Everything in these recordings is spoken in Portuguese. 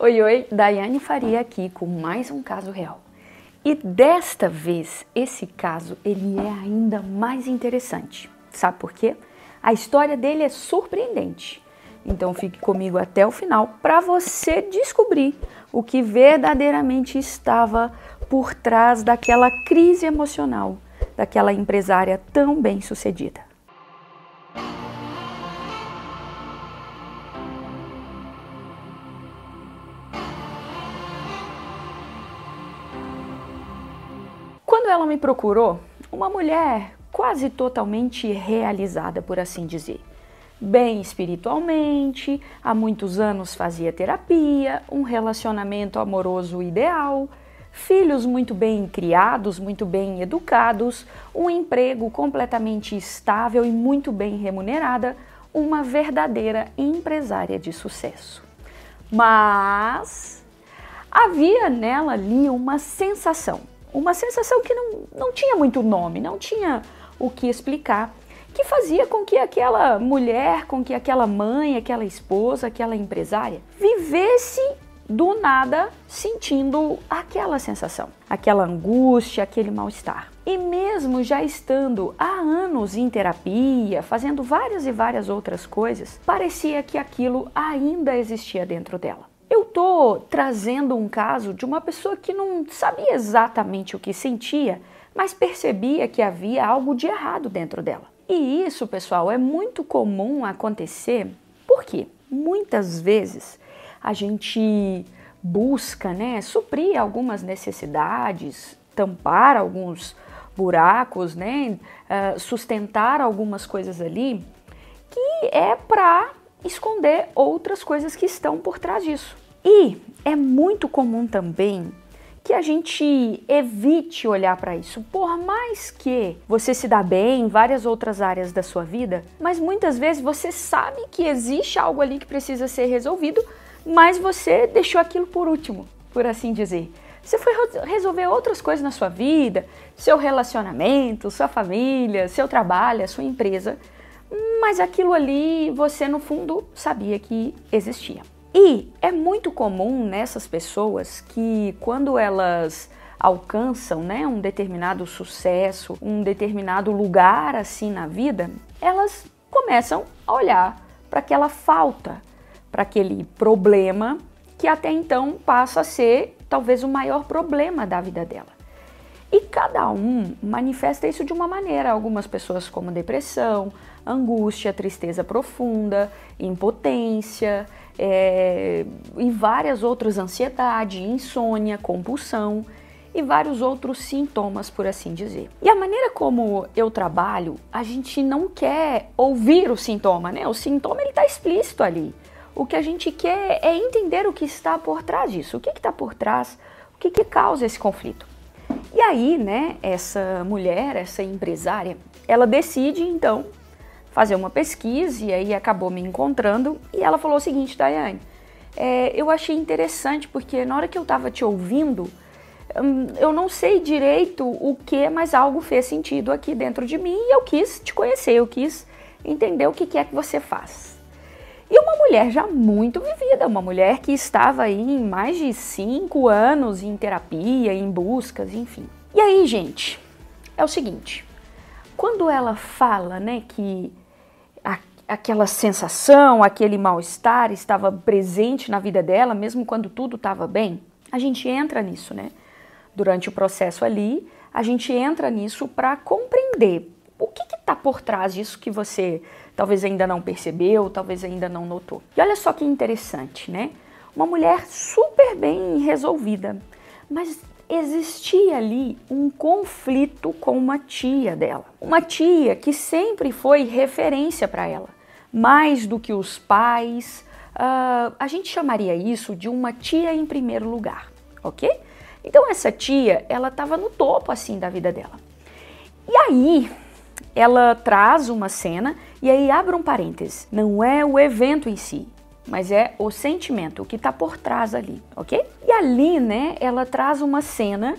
Oi, oi, Daiane Faria aqui com mais um caso real. E desta vez, esse caso, ele é ainda mais interessante. Sabe por quê? A história dele é surpreendente. Então fique comigo até o final para você descobrir o que verdadeiramente estava por trás daquela crise emocional, daquela empresária tão bem-sucedida. Quando ela me procurou, uma mulher quase totalmente realizada, por assim dizer. Bem espiritualmente, há muitos anos fazia terapia, um relacionamento amoroso ideal, filhos muito bem criados, muito bem educados, um emprego completamente estável e muito bem remunerada, uma verdadeira empresária de sucesso. Mas havia nela ali uma sensação que não tinha muito nome, não tinha o que explicar, que fazia com que aquela mulher, com que aquela mãe, aquela esposa, aquela empresária vivesse do nada sentindo aquela sensação, aquela angústia, aquele mal-estar. E mesmo já estando há anos em terapia, fazendo várias e várias outras coisas, parecia que aquilo ainda existia dentro dela. Eu tô trazendo um caso de uma pessoa que não sabia exatamente o que sentia, mas percebia que havia algo de errado dentro dela. E isso, pessoal, é muito comum acontecer porque muitas vezes a gente busca, suprir algumas necessidades, tampar alguns buracos, sustentar algumas coisas ali, que é para esconder outras coisas que estão por trás disso. E é muito comum também que a gente evite olhar para isso, por mais que você se dá bem em várias outras áreas da sua vida, mas muitas vezes você sabe que existe algo ali que precisa ser resolvido, mas você deixou aquilo por último, por assim dizer. Você foi resolver outras coisas na sua vida, seu relacionamento, sua família, seu trabalho, a sua empresa, mas aquilo ali você no fundo sabia que existia. E é muito comum nessas pessoas que quando elas alcançam um determinado sucesso, um determinado lugar assim na vida, elas começam a olhar para aquela falta, para aquele problema que até então passa a ser talvez o maior problema da vida dela. E cada um manifesta isso de uma maneira, algumas pessoas como depressão, angústia, tristeza profunda, impotência, e várias outras, ansiedade, insônia, compulsão e vários outros sintomas, por assim dizer. E a maneira como eu trabalho, a gente não quer ouvir o sintoma, O sintoma ele está explícito ali. O que a gente quer é entender o que está por trás disso, o que está por trás, o que causa esse conflito. E aí, essa mulher, essa empresária, ela decide então fazer uma pesquisa e aí acabou me encontrando e ela falou o seguinte: Daiane, eu achei interessante porque na hora que eu estava te ouvindo, eu não sei direito o que, mas algo fez sentido aqui dentro de mim e eu quis te conhecer, eu quis entender o que é que você faz. E uma mulher já muito vivida, uma mulher que estava aí em mais de 5 anos em terapia, em buscas, enfim. E aí, gente, é o seguinte, quando ela fala, que aquela sensação, aquele mal-estar estava presente na vida dela, mesmo quando tudo estava bem, a gente entra nisso, Durante o processo ali, a gente entra nisso para compreender o que está por trás disso que você talvez ainda não percebeu, talvez ainda não notou. E olha só que interessante, Uma mulher super bem resolvida, mas existia ali um conflito com uma tia dela. Uma tia que sempre foi referência para ela, mais do que os pais. A gente chamaria isso de uma tia em primeiro lugar, ok? Então essa tia, ela estava no topo assim da vida dela. E aí ela traz uma cena, e aí abre um parêntese, não é o evento em si, mas é o sentimento, o que está por trás ali, ok? E ali, ela traz uma cena,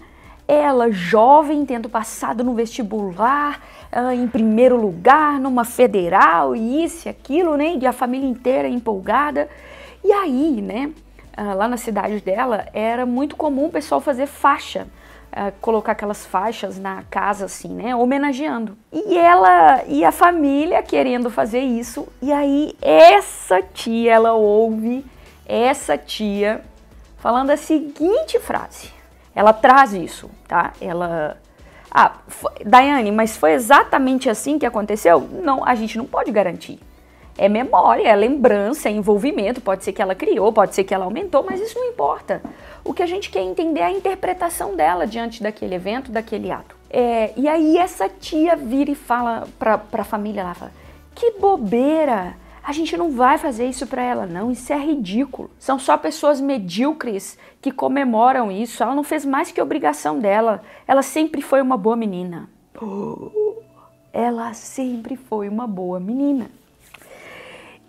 ela jovem, tendo passado no vestibular, em primeiro lugar, numa federal, e isso e aquilo, e a família inteira empolgada. E aí, lá na cidade dela, era muito comum o pessoal fazer faixa, colocar aquelas faixas na casa assim, né, homenageando. E ela e a família querendo fazer isso, e aí essa tia, ela ouve essa tia falando a seguinte frase. Ela traz isso, tá? Ela... Daiane, mas foi exatamente assim que aconteceu? Não, a gente não pode garantir. É memória, é lembrança, é envolvimento, pode ser que ela criou, pode ser que ela aumentou, mas isso não importa. O que a gente quer entender é a interpretação dela diante daquele evento, daquele ato. E aí essa tia vira e fala pra família lá, fala, que bobeira, a gente não vai fazer isso pra ela não, isso é ridículo. São só pessoas medíocres que comemoram isso, ela não fez mais que obrigação dela, ela sempre foi uma boa menina. Ela sempre foi uma boa menina.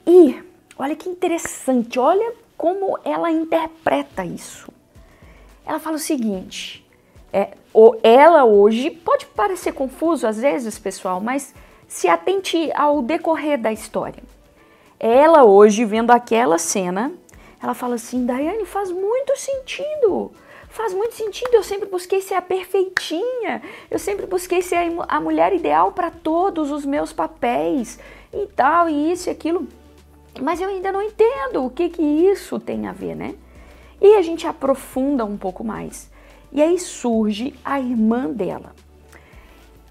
E olha que interessante, olha como ela interpreta isso. Ela fala o seguinte, ela hoje, pode parecer confuso às vezes, pessoal, mas se atente ao decorrer da história. Ela hoje, vendo aquela cena, ela fala assim, Daiane, faz muito sentido, eu sempre busquei ser a perfeitinha, eu sempre busquei ser a mulher ideal para todos os meus papéis e tal, e isso e aquilo. Mas eu ainda não entendo o que isso tem a ver, né? E a gente aprofunda um pouco mais. E aí surge a irmã dela.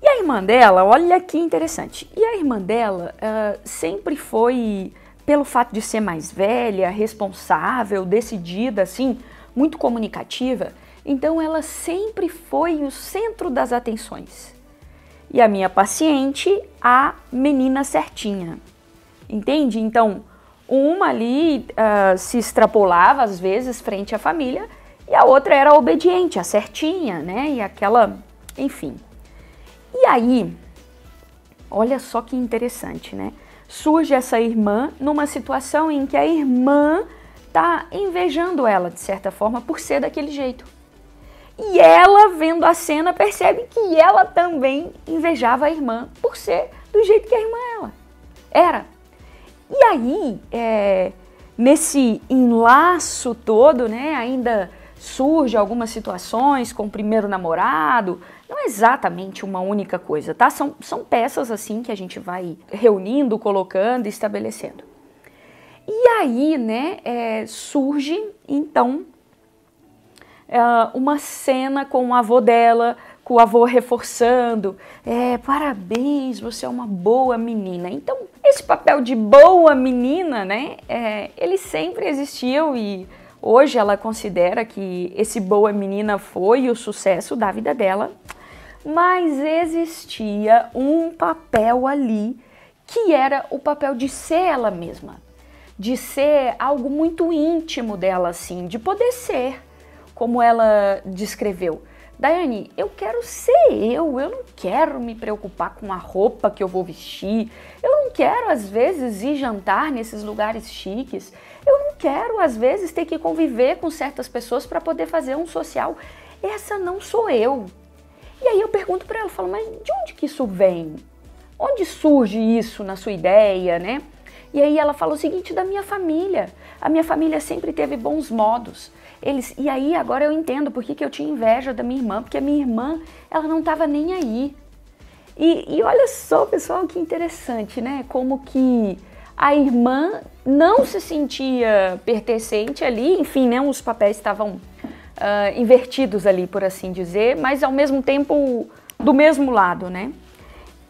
E a irmã dela, olha que interessante. E a irmã dela sempre foi, pelo fato de ser mais velha, responsável, decidida, assim, muito comunicativa, então ela sempre foi o centro das atenções. E a minha paciente, a menina certinha. Entende? Então, uma ali se extrapolava às vezes frente à família e a outra era obediente, a certinha, né? E aquela, enfim. E aí, olha só que interessante, né? Surge essa irmã numa situação em que a irmã tá invejando ela, de certa forma, por ser daquele jeito. E ela, vendo a cena, percebe que ela também invejava a irmã por ser do jeito que a irmã ela era. E aí, nesse enlaço todo, né, ainda surge algumas situações com o primeiro namorado, não é exatamente uma única coisa, tá? São peças assim que a gente vai reunindo, colocando, estabelecendo. E aí, né, surge, então, uma cena com o avô dela, com o avô reforçando, parabéns, você é uma boa menina. Então, esse papel de boa menina, né, ele sempre existiu e hoje ela considera que esse boa menina foi o sucesso da vida dela, mas existia um papel ali que era o papel de ser ela mesma, de ser algo muito íntimo dela, assim, de poder ser, como ela descreveu. Daiane, eu quero ser eu não quero me preocupar com a roupa que eu vou vestir, eu não quero às vezes ir jantar nesses lugares chiques, eu não quero às vezes ter que conviver com certas pessoas para poder fazer um social, essa não sou eu. E aí eu pergunto para ela, falo, mas de onde que isso vem? Onde surge isso na sua ideia, né? E aí ela fala o seguinte, da minha família, a minha família sempre teve bons modos. E aí agora eu entendo por que eu tinha inveja da minha irmã, porque a minha irmã, ela não estava nem aí. E olha só, pessoal, que interessante, né? Como que a irmã não se sentia pertencente ali, enfim, né? Os papéis estavam invertidos ali, por assim dizer, mas ao mesmo tempo do mesmo lado, né?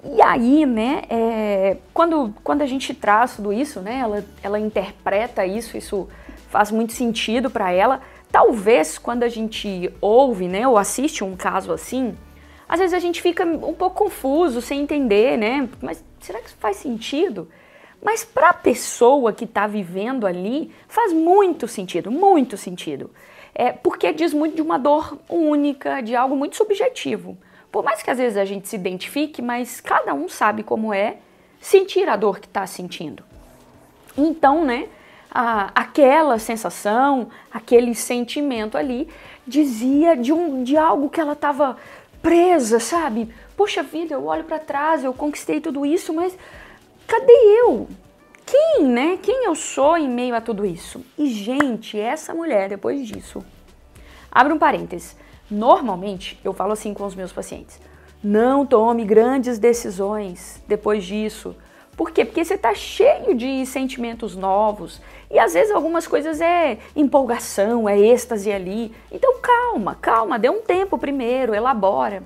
E aí, né, quando a gente traz tudo isso, né, ela interpreta isso faz muito sentido para ela. Talvez quando a gente ouve, né, ou assiste um caso assim, às vezes a gente fica um pouco confuso, sem entender, né, mas será que isso faz sentido? Mas para a pessoa que está vivendo ali, faz muito sentido, porque diz muito de uma dor única, de algo muito subjetivo. Por mais que às vezes a gente se identifique, mas cada um sabe como é sentir a dor que está sentindo. Então, né, aquela sensação, aquele sentimento ali, dizia de algo que ela estava presa, sabe? Poxa vida, eu olho para trás, eu conquistei tudo isso, mas cadê eu? quem, né? Quem eu sou em meio a tudo isso? E, gente, essa mulher, depois disso, abre um parênteses. Normalmente, eu falo assim com os meus pacientes, não tome grandes decisões depois disso. Por quê? Porque você está cheio de sentimentos novos e às vezes algumas coisas é empolgação, é êxtase ali. Então calma, dê um tempo primeiro, elabora.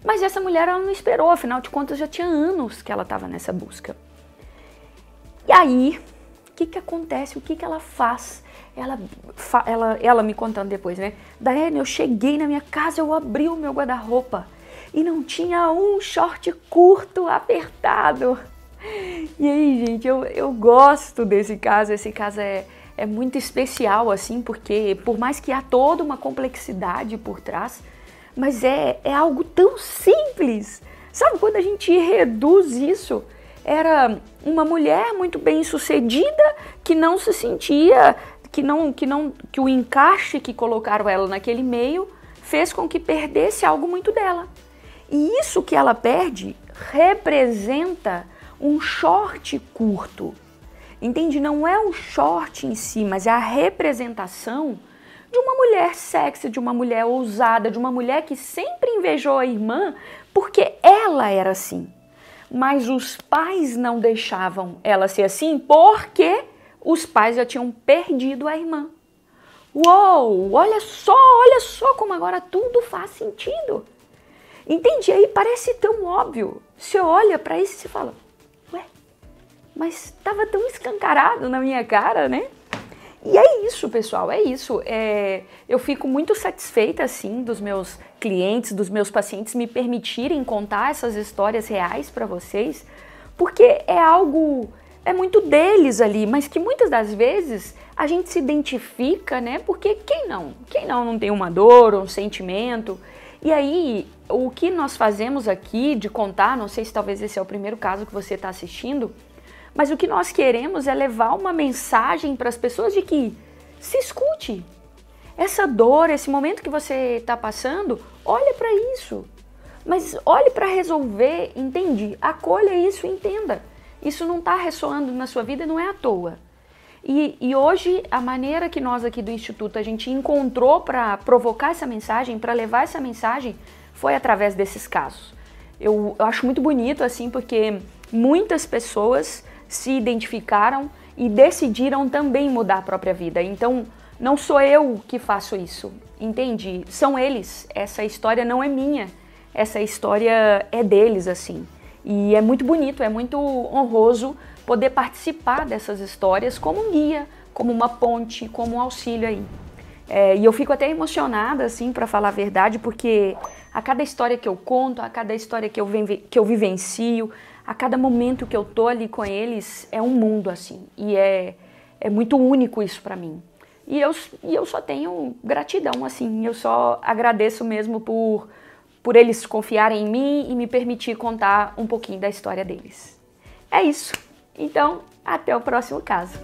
Mas essa mulher, ela não esperou, afinal de contas já tinha anos que ela estava nessa busca. E aí, o que acontece? O que ela faz? Ela me contando depois, né? Daiane, eu cheguei na minha casa, eu abri o meu guarda-roupa e não tinha um short curto apertado. E aí, gente, eu gosto desse caso. Esse caso é muito especial, assim, porque por mais que há toda uma complexidade por trás, mas é algo tão simples. Sabe, quando a gente reduz isso, era uma mulher muito bem sucedida que não se sentia, que o encaixe que colocaram ela naquele meio fez com que perdesse algo muito dela. E isso que ela perde representa um short curto. Entende? Não é o short em si, mas é a representação de uma mulher sexy, de uma mulher ousada, de uma mulher que sempre invejou a irmã porque ela era assim. Mas os pais não deixavam ela ser assim porque os pais já tinham perdido a irmã. Uou, olha só como agora tudo faz sentido. Entende? Aí parece tão óbvio. Você olha para isso e se fala, ué, mas estava tão escancarado na minha cara, né? E é isso, pessoal, é isso. Eu fico muito satisfeita, assim, dos meus clientes, dos meus pacientes me permitirem contar essas histórias reais para vocês, porque é muito deles ali, mas que muitas das vezes a gente se identifica, né? Porque quem não tem uma dor, um sentimento. E aí, o que nós fazemos aqui de contar, não sei se talvez esse é o primeiro caso que você está assistindo, mas o que nós queremos é levar uma mensagem para as pessoas de que se escute. Essa dor, esse momento que você está passando, olha para isso. Mas olhe para resolver, entende? Acolha isso e entenda. Isso não está ressoando na sua vida, não é à toa. E hoje, a maneira que nós aqui do Instituto a gente encontrou para provocar essa mensagem, para levar essa mensagem, foi através desses casos. Eu acho muito bonito, assim, porque muitas pessoas se identificaram e decidiram também mudar a própria vida. Então, não sou eu que faço isso, entende? São eles. Essa história não é minha. Essa história é deles, assim. E é muito bonito, é muito honroso poder participar dessas histórias como um guia, como uma ponte, como um auxílio aí. E eu fico até emocionada, assim, para falar a verdade, porque a cada história que eu conto, a cada história que eu vivencio, a cada momento que eu tô ali com eles, é um mundo, assim. E é muito único isso para mim. E eu só tenho gratidão, assim. Eu só agradeço mesmo por eles confiarem em mim e me permitir contar um pouquinho da história deles. É isso. Então, até o próximo caso.